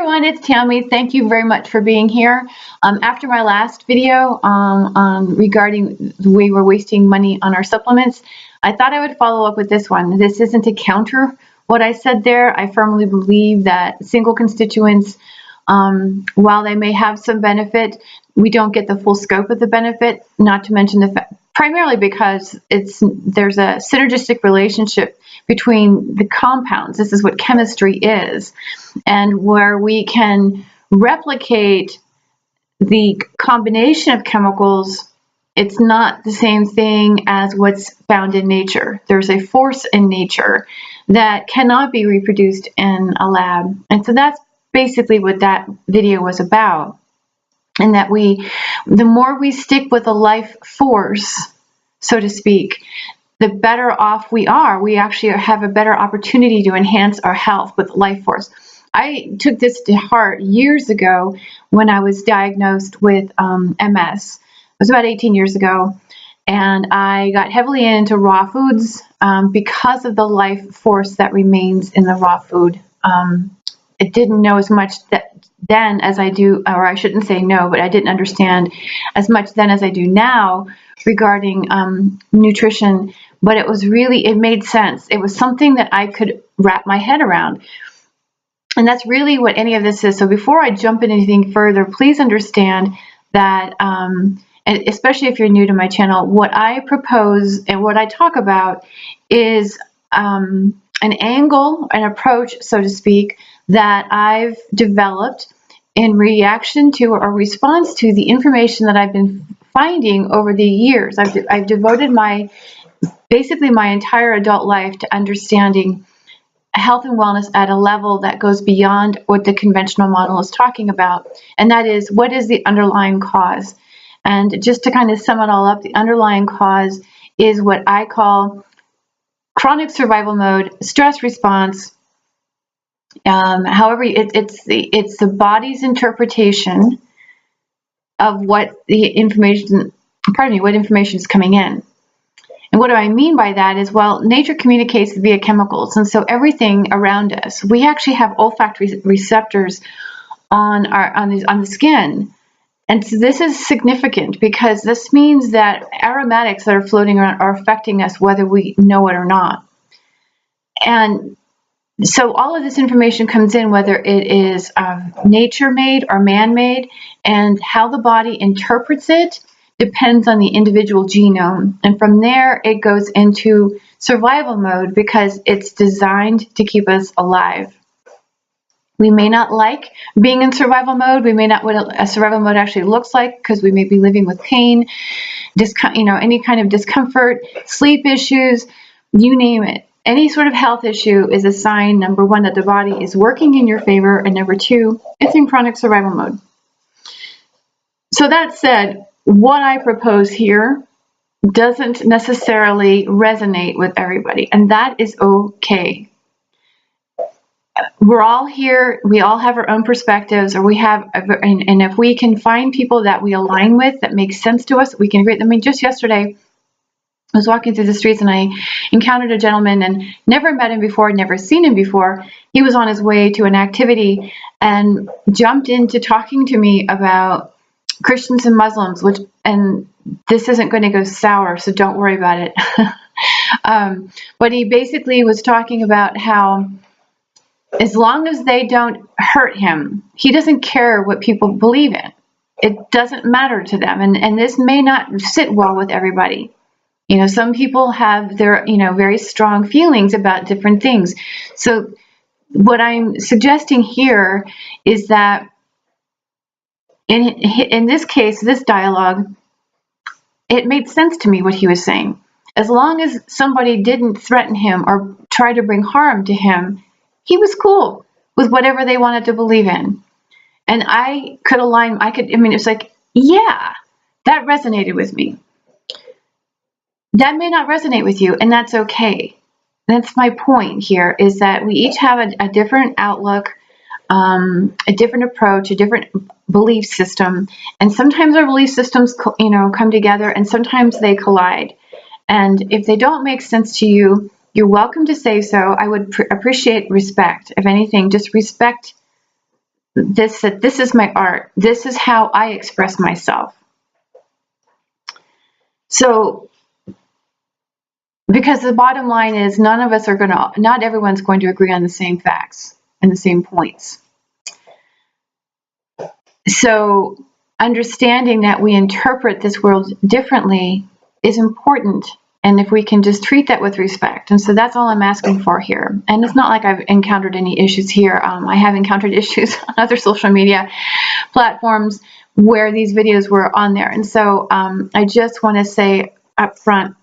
everyone, it's Tammy. Thank you very much for being here. After my last video regarding the way we're wasting money on our supplements, I thought I would follow up with this one. This isn't to counter what I said there. I firmly believe that single constituents, while they may have some benefit, we don't get the full scope of the benefit, not to mention the fact, primarily because there's a synergistic relationship between the compounds. This is what chemistry is, and where we can replicate the combination of chemicals, it's not the same thing as what's found in nature. There's a force in nature that cannot be reproduced in a lab. And so that's basically what that video was about. And that the more we stick with a life force, so to speak, the better off we are. We actually have a better opportunity to enhance our health with life force. I took this to heart years ago when I was diagnosed with MS. It was about 18 years ago. And I got heavily into raw foods because of the life force that remains in the raw food. I didn't know as much then as I do, or I shouldn't say no, but I didn't understand as much then as I do now regarding nutrition. But it made sense. It was something that I could wrap my head around. And that's really what any of this is. So before I jump into anything further, please understand that, and especially if you're new to my channel, what I propose and what I talk about is an angle, an approach, so to speak, that I've developed in reaction to or response to the information that I've been finding over the years. I've devoted basically my entire adult life to understanding health and wellness at a level that goes beyond what the conventional model is talking about. And that is, what is the underlying cause? And just to kind of sum it all up, the underlying cause is what I call chronic survival mode, stress response. However, it's the body's interpretation of what information is coming in. And what do I mean by that is, well, nature communicates via chemicals, and so everything around us, we actually have olfactory receptors on the skin. And so this is significant because this means that aromatics that are floating around are affecting us whether we know it or not. And so all of this information comes in, whether it is nature-made or man-made, and how the body interprets it depends on the individual genome. And from there, it goes into survival mode because it's designed to keep us alive. We may not like being in survival mode. We may not what a survival mode actually looks like because we may be living with pain, any kind of discomfort, sleep issues, you name it. Any sort of health issue is a sign, number one, that the body is working in your favor, and number two, it's in chronic survival mode. So that said, what I propose here doesn't necessarily resonate with everybody, and that is okay. We're all here, we all have our own perspectives, and if we can find people that we align with, that make sense to us, we can agree. I mean, just yesterday, I was walking through the streets and I encountered a gentleman and never met him before, never seen him before. He was on his way to an activity and jumped into talking to me about Christians and Muslims, and this isn't going to go sour, so don't worry about it. But he basically was talking about how as long as they don't hurt him, he doesn't care what people believe in. It doesn't matter to them. And this may not sit well with everybody. Some people have their, very strong feelings about different things. So what I'm suggesting here is that in this case, this dialogue, it made sense to me what he was saying. As long as somebody didn't threaten him or try to bring harm to him, he was cool with whatever they wanted to believe in. And I could align, it's like, yeah, that resonated with me. That may not resonate with you, and that's okay. That's my point here, is that we each have a different outlook, a different approach, a different belief system. And sometimes our belief systems, come together, and sometimes they collide. And if they don't make sense to you, you're welcome to say so. I would appreciate respect. If anything, just respect this is my art. This is how I express myself. So, because the bottom line is not everyone's going to agree on the same facts and the same points. So understanding that we interpret this world differently is important, and if we can just treat that with respect. And so that's all I'm asking for here. And it's not like I've encountered any issues here. I have encountered issues on other social media platforms where these videos were on there. And so I just want to say up front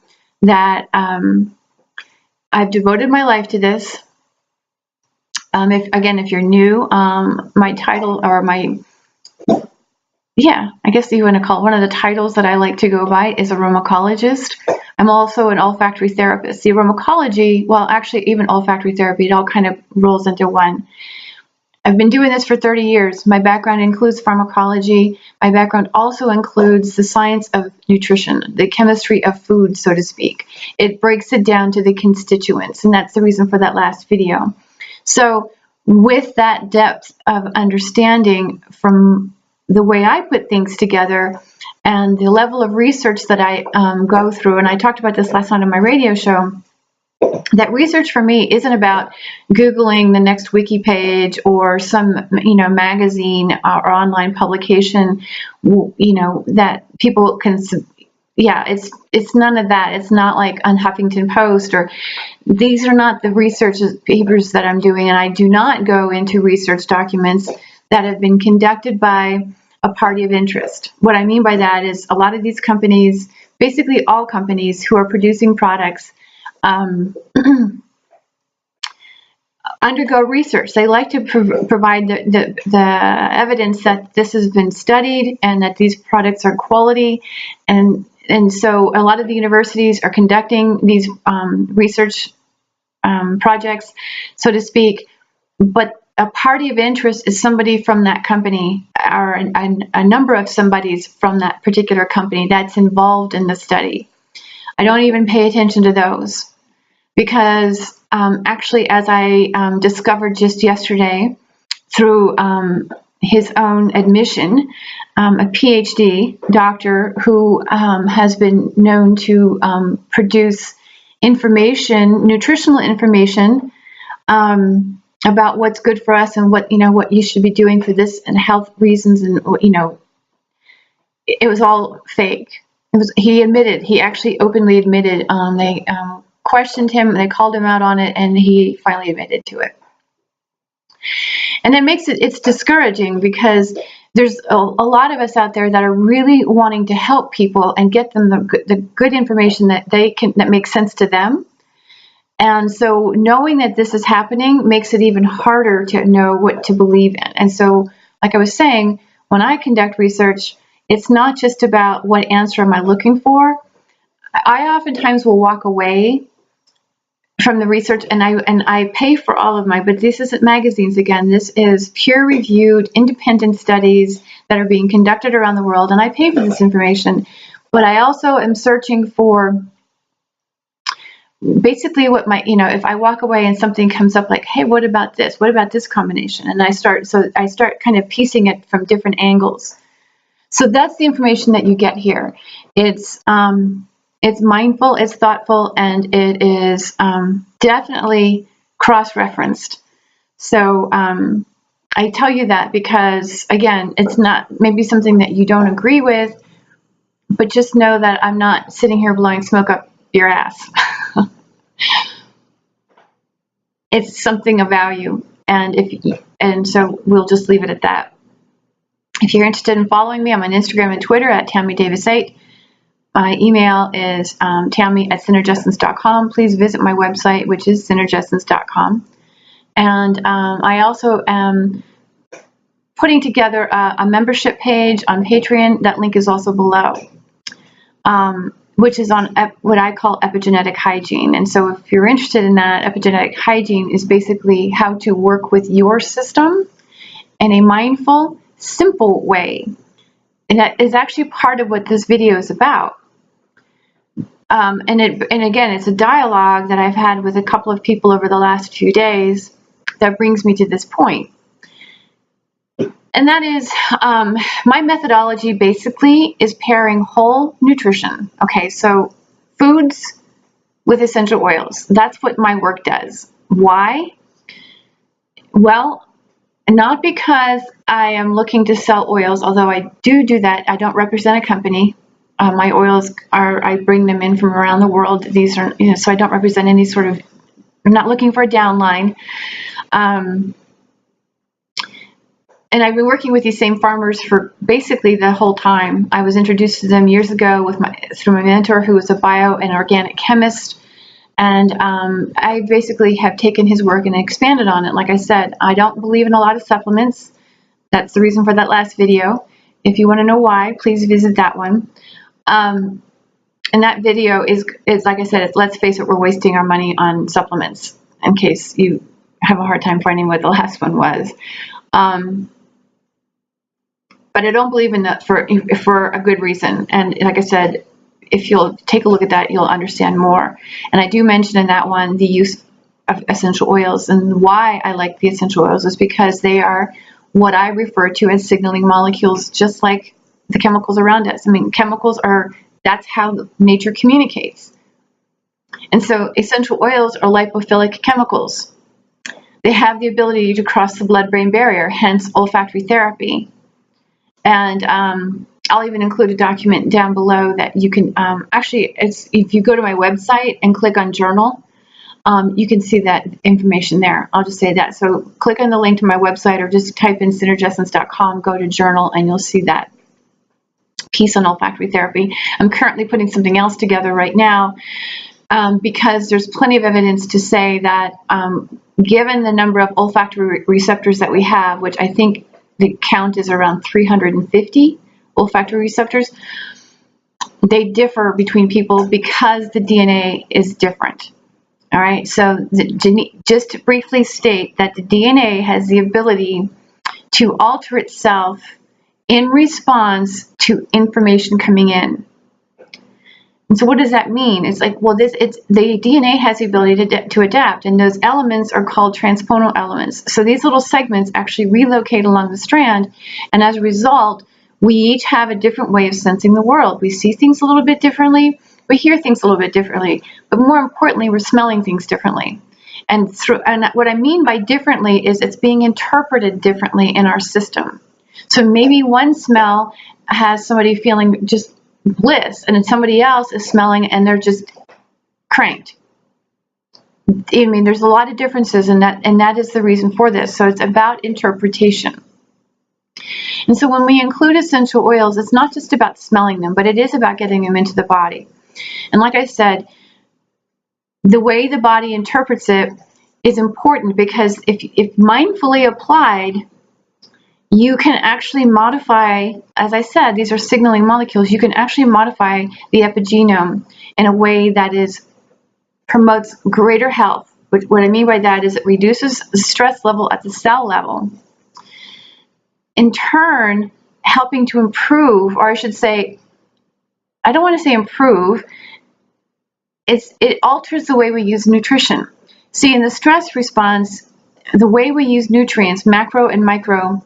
that I've devoted my life to this. If you're new, my title, or I guess you want to call it, one of the titles that I like to go by is aromacologist. I'm also an olfactory therapist. The aromacology, well, actually even olfactory therapy, it all kind of rolls into one. I've been doing this for 30 years. My background includes pharmacology. My background also includes the science of nutrition, the chemistry of food, so to speak. It breaks it down to the constituents, and that's the reason for that last video. So with that depth of understanding from the way I put things together and the level of research that I go through, and I talked about this last night on my radio show, that research for me isn't about Googling the next wiki page or some, magazine or online publication, that people can, it's none of that. It's not like on Huffington Post, or these are not the research papers that I'm doing, and I do not go into research documents that have been conducted by a party of interest. What I mean by that is a lot of these companies, basically all companies who are producing products, undergo research. They like to provide the evidence that this has been studied and that these products are quality. And so a lot of the universities are conducting these research projects, so to speak, but a party of interest is somebody from that company, or a number of somebodies from that particular company that's involved in the study. I don't even pay attention to those, because actually, as I discovered just yesterday through his own admission, a PhD doctor who has been known to produce information, nutritional information, about what's good for us and what you should be doing for this and health reasons, and it was all fake. He actually openly admitted. They questioned him, they called him out on it, and he finally admitted to it. And it makes it's discouraging, because there's a lot of us out there that are really wanting to help people and get them the good information that makes sense to them. And so knowing that this is happening makes it even harder to know what to believe in. And so, like I was saying, when I conduct research, it's not just about what answer am I looking for. I oftentimes will walk away from the research, and I pay for all of but this isn't magazines again. This is peer-reviewed, independent studies that are being conducted around the world, and I pay for this information. But I also am searching for basically what if I walk away and something comes up like, hey, what about this? What about this combination? And I start kind of piecing it from different angles. So that's the information that you get here. It's mindful, it's thoughtful, and it is definitely cross-referenced. So I tell you that because, again, it's not maybe something that you don't agree with, but just know that I'm not sitting here blowing smoke up your ass. It's something of value, and so we'll just leave it at that. If you're interested in following me, I'm on Instagram and Twitter at TammyDavis8. My email is tammy@synergessence.com. Please visit my website, which is synergessence.com. And I also am putting together a membership page on Patreon. That link is also below, which is on what I call epigenetic hygiene. And so if you're interested in that, epigenetic hygiene is basically how to work with your system in a mindful, simple way. And that is actually part of what this video is about. And again, it's a dialogue that I've had with a couple of people over the last few days that brings me to this point. And that is, my methodology basically is pairing whole nutrition. Okay, so foods with essential oils. That's what my work does. Why? Well, not because I am looking to sell oils, although I do that. I don't represent a company. My oils I bring them in from around the world. These are, so I don't represent any sort of, I'm not looking for a downline. And I've been working with these same farmers for basically the whole time. I was introduced to them years ago through my mentor, who was a bio and organic chemist. And I basically have taken his work and expanded on it. Like I said, I don't believe in a lot of supplements. That's the reason for that last video. If you want to know why, please visit that one. And that video is like I said, let's face it, we're wasting our money on supplements, in case you have a hard time finding what the last one was. But I don't believe in that for a good reason. And like I said, if you'll take a look at that, you'll understand more. And I do mention in that one the use of essential oils, and why I like the essential oils is because they are what I refer to as signaling molecules, just like the chemicals around us. I mean, that's how nature communicates. And so essential oils are lipophilic chemicals. They have the ability to cross the blood-brain barrier, hence olfactory therapy. And I'll even include a document down below that you can, if you go to my website and click on journal, you can see that information there. I'll just say that. So click on the link to my website, or just type in synergessence.com, go to journal, and you'll see that piece on olfactory therapy. I'm currently putting something else together right now because there's plenty of evidence to say that given the number of olfactory receptors that we have, which I think the count is around 350 olfactory receptors, they differ between people because the DNA is different. All right, so just to briefly state that the DNA has the ability to alter itself in response to information coming in. And so what does that mean? It's like, well, the DNA has the ability to adapt, and those elements are called transponal elements. So these little segments actually relocate along the strand, and as a result, we each have a different way of sensing the world. We see things a little bit differently, we hear things a little bit differently, but more importantly, we're smelling things differently. And what I mean by differently is it's being interpreted differently in our system. So maybe one smell has somebody feeling just bliss, and then somebody else is smelling and they're just cranked. I mean, there's a lot of differences in that, and that is the reason for this. So it's about interpretation. And so when we include essential oils, it's not just about smelling them, but it is about getting them into the body. And like I said, the way the body interprets it is important, because if mindfully applied, you can actually modify, as I said, these are signaling molecules. You can actually modify the epigenome in a way that promotes greater health. What I mean by that is it reduces the stress level at the cell level, in turn helping to improve, or I should say, I don't want to say improve, it alters the way we use nutrition. See, in the stress response, the way we use nutrients, macro and micro,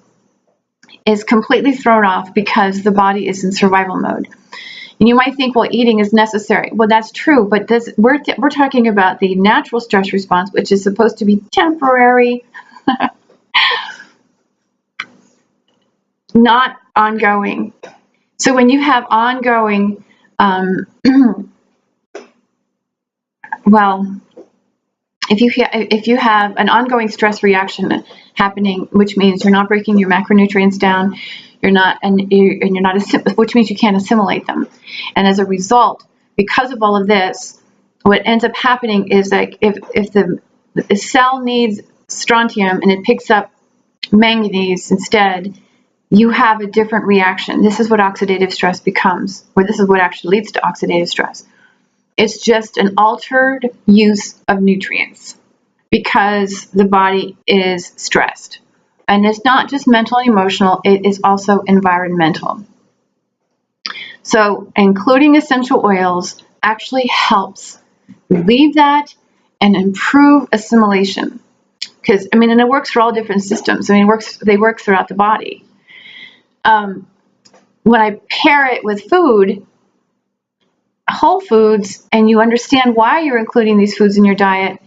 is completely thrown off because the body is in survival mode. And you might think, well, eating is necessary. Well, that's true, but we're talking about the natural stress response, which is supposed to be temporary, not ongoing. So when you have ongoing, well, if you have an ongoing stress reaction happening, which means you're not breaking your macronutrients down, which means you can't assimilate them. And as a result, because of all of this, what ends up happening is like if the cell needs strontium and it picks up manganese instead, you have a different reaction. This is what oxidative stress becomes, or this is what actually leads to oxidative stress. It's just an altered use of nutrients because the body is stressed. And it's not just mental and emotional, it is also environmental. So including essential oils actually helps relieve that and improve assimilation. Because, I mean, and it works for all different systems. I mean, they work throughout the body. when I pair it with food, whole foods, and you understand why you're including these foods in your diet,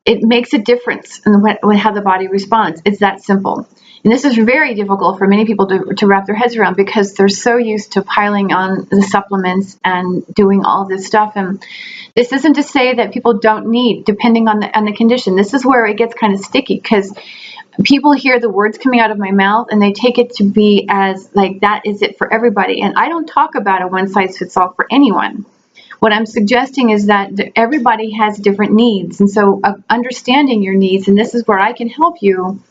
it makes a difference in how the body responds. It's that simple. And this is very difficult for many people to wrap their heads around because they're so used to piling on the supplements and doing all this stuff. And this isn't to say that people don't need, depending on the condition. This is where it gets kind of sticky because people hear the words coming out of my mouth and they take it to be as like that is it for everybody. And I don't talk about a one size fits all for anyone. What I'm suggesting is that everybody has different needs. And so understanding your needs, and this is where I can help you,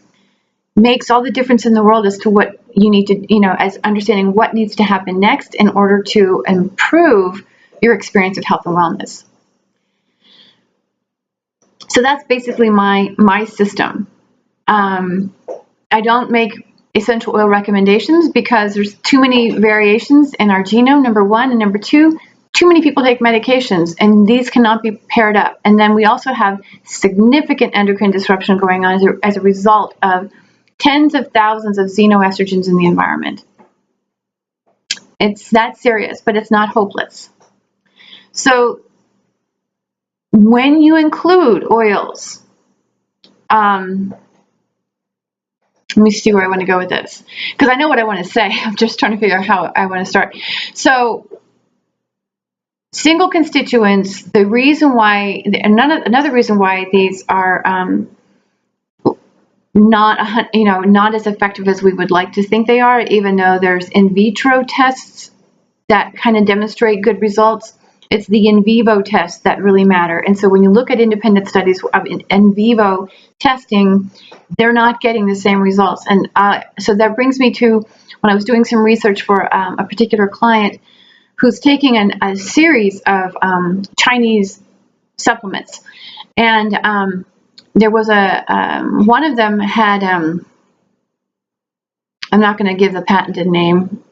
makes all the difference in the world as to what you need to, as understanding what needs to happen next in order to improve your experience of health and wellness. So that's basically my system. I don't make essential oil recommendations because there's too many variations in our genome, number one, and number two, too many people take medications, and these cannot be paired up. And then we also have significant endocrine disruption going on as a result of tens of thousands of xenoestrogens in the environment. It's that serious, but it's not hopeless. So when you include oils, let me see where I want to go with this, because I know what I want to say. I'm just trying to figure out how I want to start. So single constituents, the reason why, another reason why these are not as effective as we would like to think they are, even though there's in vitro tests that kind of demonstrate good results, it's the in vivo tests that really matter. And so when you look at independent studies of in vivo testing, they're not getting the same results. And so that brings me to when I was doing some research for a particular client who's taking a series of Chinese supplements. And there was one of them had, I'm not going to give the patented name.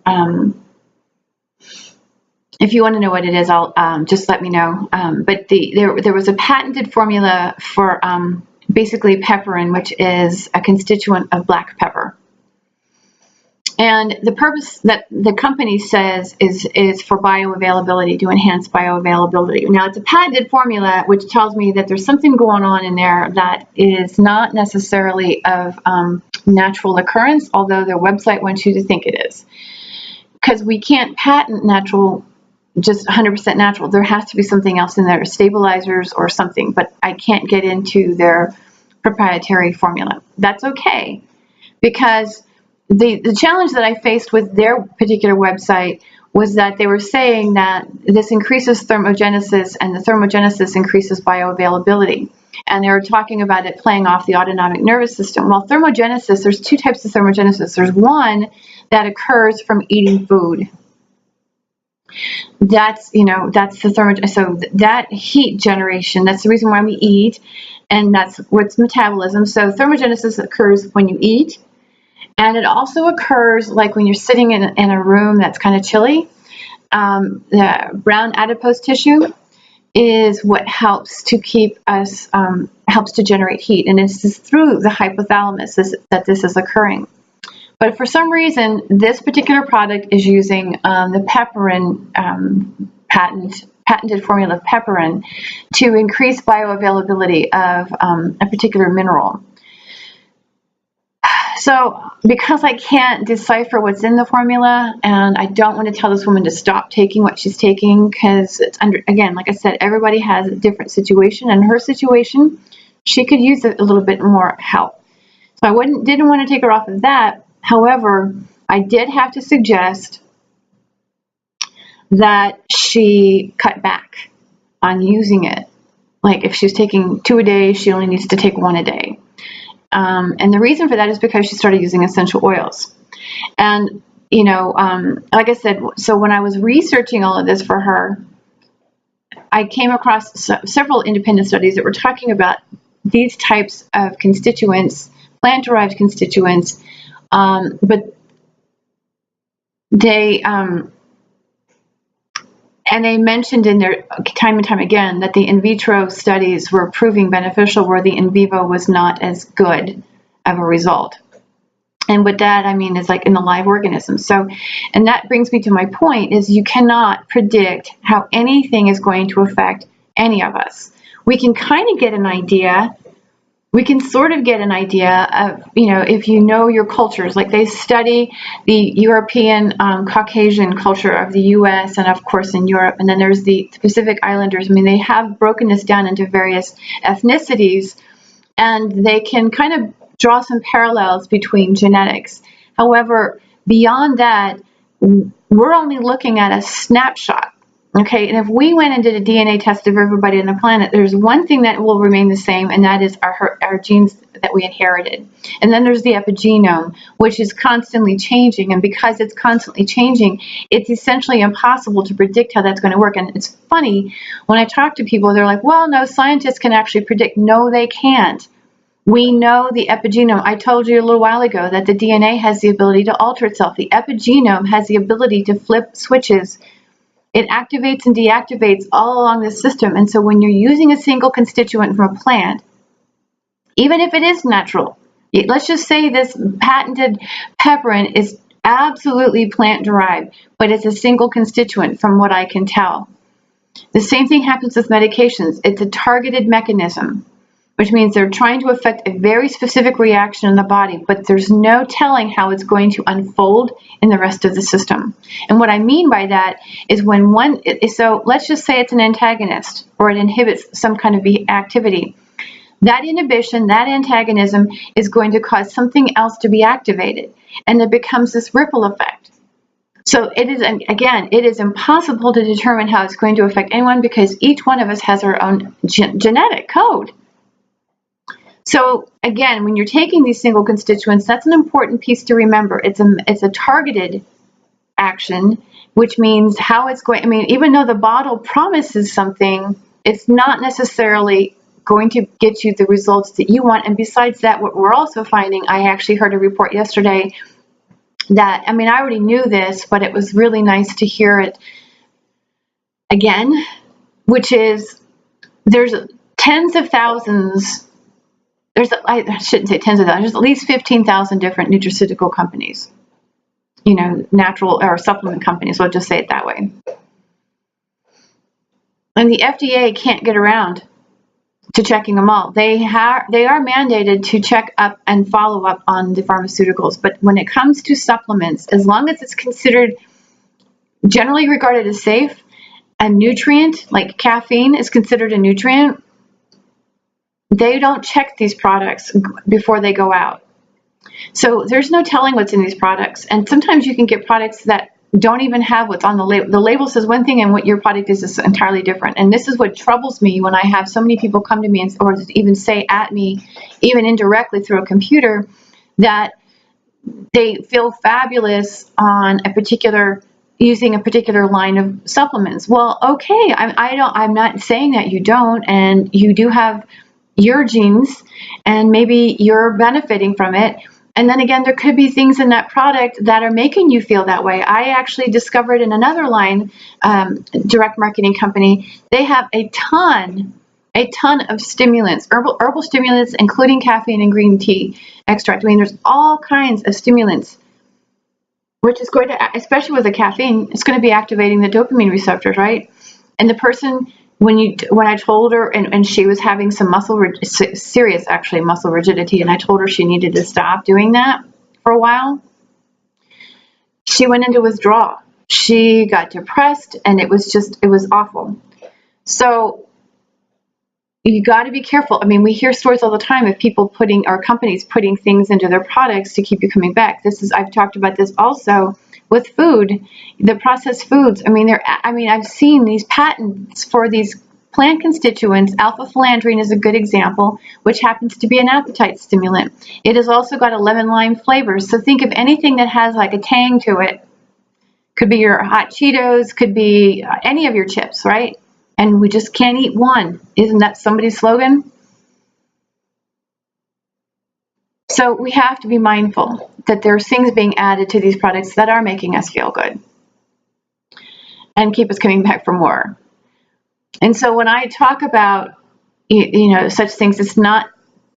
If you want to know what it is, I'll just let me know. But there was a patented formula for basically pepperin, which is a constituent of black pepper. And the purpose that the company says is for bioavailability, to enhance bioavailability. Now, it's a patented formula, which tells me that there's something going on in there that is not necessarily of natural occurrence, although their website wants you to think it is. Because we can't patent natural, just 100% natural. There has to be something else in there, stabilizers or something, but I can't get into their proprietary formula. That's okay, because the challenge that I faced with their particular website was that they were saying that this increases thermogenesis, and the thermogenesis increases bioavailability. And they were talking about it playing off the autonomic nervous system. Well, thermogenesis, there's two types of thermogenesis. There's one that occurs from eating food. That's the thermogenesis. So that heat generation, that's the reason why we eat, and that's what's metabolism. So thermogenesis occurs when you eat. And it also occurs like when you're sitting in a room that's kind of chilly. The brown adipose tissue is what helps to keep us, helps to generate heat. And it's through the hypothalamus that this is occurring. But for some reason, this particular product is using the pepperin patented formula of pepperin to increase bioavailability of a particular mineral. So because I can't decipher what's in the formula, and I don't want to tell this woman to stop taking what she's taking, because it's again, like I said, everybody has a different situation. And her situation, she could use a little bit more help. So I didn't want to take her off of that. However, I did have to suggest that she cut back on using it. Like if she's taking 2 a day, she only needs to take 1 a day. And the reason for that is because she started using essential oils. And, like I said, so when I was researching all of this for her, I came across several independent studies that were talking about these types of constituents, plant-derived constituents, but they mentioned in their time and time again that the in vitro studies were proving beneficial where the in vivo was not as good of a result. And with that, I mean, it's like in the live organisms. So, and that brings me to my point is you cannot predict how anything is going to affect any of us. We can kind of get an idea. We can sort of get an idea of, if you know your cultures, like they study the European Caucasian culture of the US and of course in Europe. And then there's the Pacific Islanders. I mean, they have broken this down into various ethnicities, and they can kind of draw some parallels between genetics. However, beyond that, we're only looking at a snapshot. Okay, and if we went and did a DNA test of everybody on the planet, there's one thing that will remain the same, and that is our genes that we inherited. And then there's the epigenome, which is constantly changing. And because it's constantly changing, it's essentially impossible to predict how that's going to work. And it's funny, when I talk to people, they're like, well, no, scientists can actually predict. No, they can't. We know the epigenome. I told you a little while ago that the DNA has the ability to alter itself. The epigenome has the ability to flip switches. It activates and deactivates all along the system. And so when you're using a single constituent from a plant, even if it is natural, let's just say this patented heparin is absolutely plant-derived, but it's a single constituent from what I can tell. The same thing happens with medications. It's a targeted mechanism, which means they're trying to affect a very specific reaction in the body, but there's no telling how it's going to unfold in the rest of the system. And what I mean by that is so let's just say it's an antagonist or it inhibits some kind of activity. That inhibition, that antagonism is going to cause something else to be activated, and it becomes this ripple effect. So it is impossible to determine how it's going to affect anyone because each one of us has our own genetic code. So again, when you're taking these single constituents, that's an important piece to remember. It's a targeted action, which means how it's going. I mean, even though the bottle promises something, it's not necessarily going to get you the results that you want. And besides that, what we're also finding, I actually heard a report yesterday that, I mean, I already knew this, but it was really nice to hear it again, which is there's tens of thousands. I shouldn't say tens of thousands, there's at least 15,000 different nutraceutical companies, natural or supplement companies, so I'll just say it that way. And the FDA can't get around to checking them all. They are mandated to check up and follow up on the pharmaceuticals, but when it comes to supplements, as long as it's considered generally regarded as safe, a nutrient like caffeine is considered a nutrient, they don't check these products before they go out. So there's no telling what's in these products. And sometimes you can get products that don't even have what's on the label. The label says one thing and what your product is entirely different. And this is what troubles me when I have so many people come to me or even say at me, even indirectly through a computer, that they feel fabulous on using a particular line of supplements. Well, okay, I'm not saying that you don't, and you do have your genes, and maybe you're benefiting from it. And then again, there could be things in that product that are making you feel that way. I actually discovered in another line, direct marketing company, they have a ton of stimulants, herbal stimulants, including caffeine and green tea extract. I mean, there's all kinds of stimulants, which is going to, especially with the caffeine, it's going to be activating the dopamine receptors, right? And the person, when I told her, and she was having some serious muscle rigidity, and I told her she needed to stop doing that for a while, she went into withdrawal. She got depressed, and it was awful. So you got to be careful. I mean, we hear stories all the time of people companies putting things into their products to keep you coming back. I've talked about this also with food, the processed foods. I mean, I've seen these patents for these plant constituents. Alpha-philandrine is a good example, which happens to be an appetite stimulant. It has also got a lemon lime flavor. So think of anything that has like a tang to it. Could be your hot Cheetos, could be any of your chips, right? And we just can't eat one. Isn't that somebody's slogan? So we have to be mindful that there's things being added to these products that are making us feel good and keep us coming back for more. And so when I talk about, such things, it's not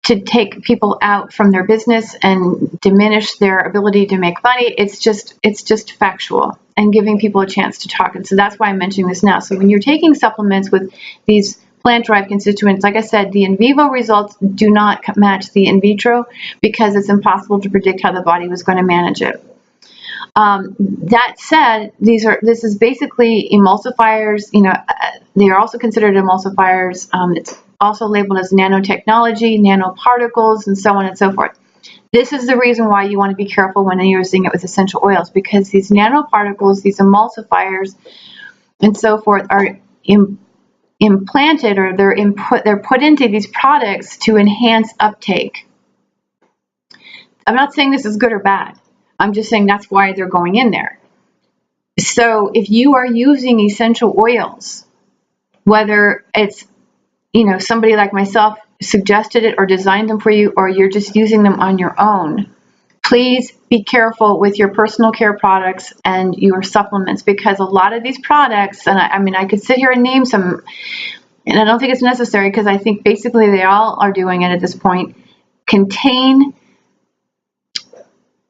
to take people out from their business and diminish their ability to make money. It's just factual and giving people a chance to talk. And so that's why I'm mentioning this now. So when you're taking supplements with these plant-derived constituents, like I said, the in vivo results do not match the in vitro because it's impossible to predict how the body was going to manage it. That said, this is basically emulsifiers. They are also considered emulsifiers. It's also labeled as nanotechnology, nanoparticles, and so on and so forth. This is the reason why you want to be careful when you're using it with essential oils, because these nanoparticles, these emulsifiers, and so forth are implanted, or they're put into these products to enhance uptake. I'm not saying this is good or bad. I'm just saying that's why they're going in there. So if you are using essential oils, whether it's somebody like myself suggested it or designed them for you, or you're just using them on your own, please be careful with your personal care products and your supplements, because a lot of these products, and I could sit here and name some, and I don't think it's necessary because I think basically they all are doing it at this point, contain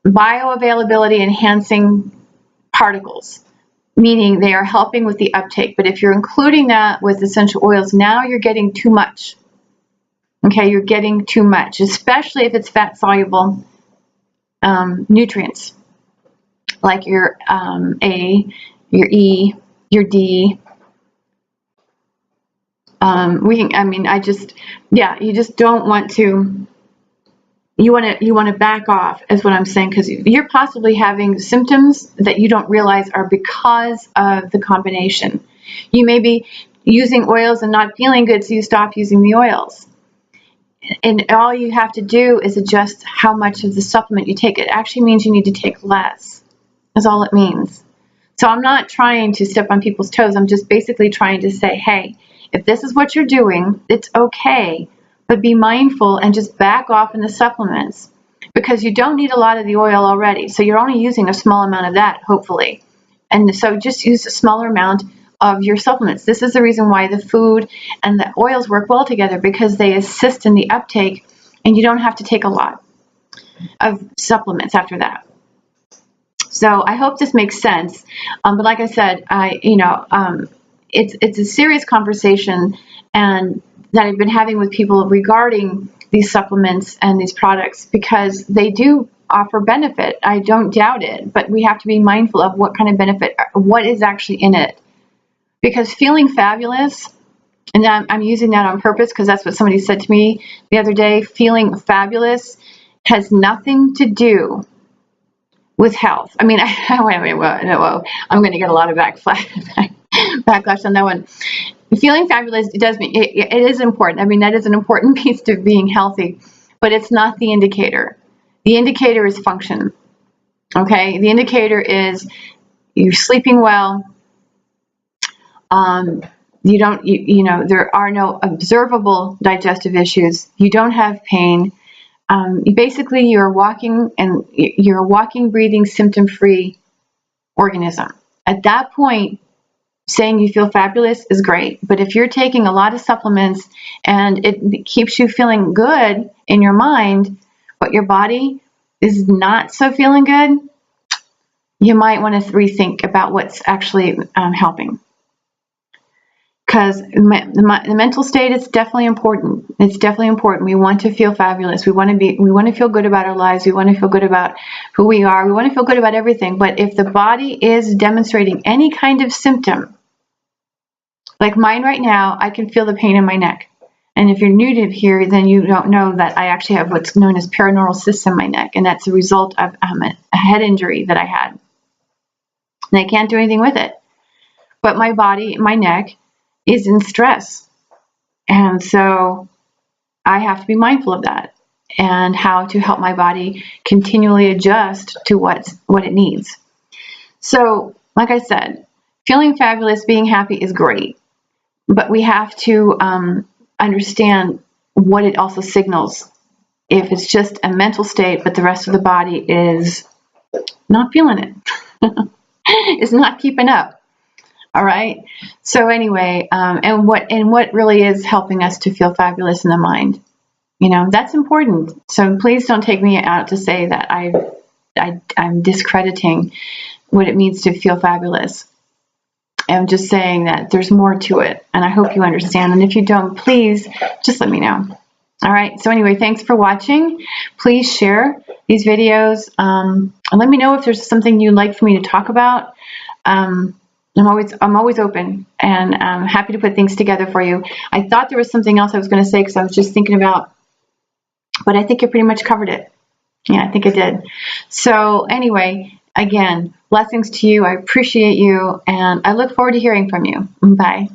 bioavailability enhancing particles, meaning they are helping with the uptake. But if you're including that with essential oils, now you're getting too much. Okay, you're getting too much, especially if it's fat-soluble nutrients, like your A, your E, your D. You just don't want to. You want to back off, is what I'm saying, because you're possibly having symptoms that you don't realize are because of the combination. You may be using oils and not feeling good, so you stop using the oils. And all you have to do is adjust how much of the supplement you take. It actually means you need to take less. That's all it means. So I'm not trying to step on people's toes. I'm just basically trying to say, hey, if this is what you're doing, it's okay. But be mindful and just back off in the supplements, because you don't need a lot of the oil already. So you're only using a small amount of that, hopefully. And so just use a smaller amount of your supplements. This is the reason why the food and the oils work well together, because they assist in the uptake and you don't have to take a lot of supplements after that. So I hope this makes sense. But like I said, it's a serious conversation and that I've been having with people regarding these supplements and these products, because they do offer benefit. I don't doubt it, but we have to be mindful of what kind of benefit, what is actually in it. Because feeling fabulous, and I'm using that on purpose because that's what somebody said to me the other day, feeling fabulous has nothing to do with health. I'm going to get a lot of backlash on that one. Feeling fabulous, it is important. That is an important piece to being healthy, but it's not the indicator. The indicator is function. Okay? The indicator is you're sleeping well. There are no observable digestive issues. You don't have pain. You're a walking, breathing, symptom-free organism. At that point, saying you feel fabulous is great. But if you're taking a lot of supplements and it keeps you feeling good in your mind, but your body is not so feeling good, you might want to rethink about what's actually helping. Because the mental state is definitely important. It's definitely important. We want to feel fabulous. We want to feel good about our lives. We want to feel good about who we are. We want to feel good about everything. But if the body is demonstrating any kind of symptom, like mine right now, I can feel the pain in my neck. And if you're new to here, then you don't know that I actually have what's known as paraneural cysts in my neck. And that's a result of a head injury that I had. And I can't do anything with it. But my body, my neck, is in stress. And so I have to be mindful of that and how to help my body continually adjust to what it needs. So, like I said, feeling fabulous, being happy is great. But we have to understand what it also signals. If it's just a mental state, but the rest of the body is not feeling it, is not keeping up. All right. So anyway, and what really is helping us to feel fabulous in the mind? You know, that's important. So please don't take me out to say that I'm discrediting what it means to feel fabulous. I'm just saying that there's more to it, and I hope you understand. And if you don't, please just let me know. All right. So anyway, thanks for watching. Please share these videos, and let me know if there's something you'd like for me to talk about. I'm always open, and I'm happy to put things together for you. I thought there was something else I was going to say because I was just thinking about, but I think I pretty much covered it. Yeah, I think I did. So anyway, again, blessings to you. I appreciate you, and I look forward to hearing from you. Bye.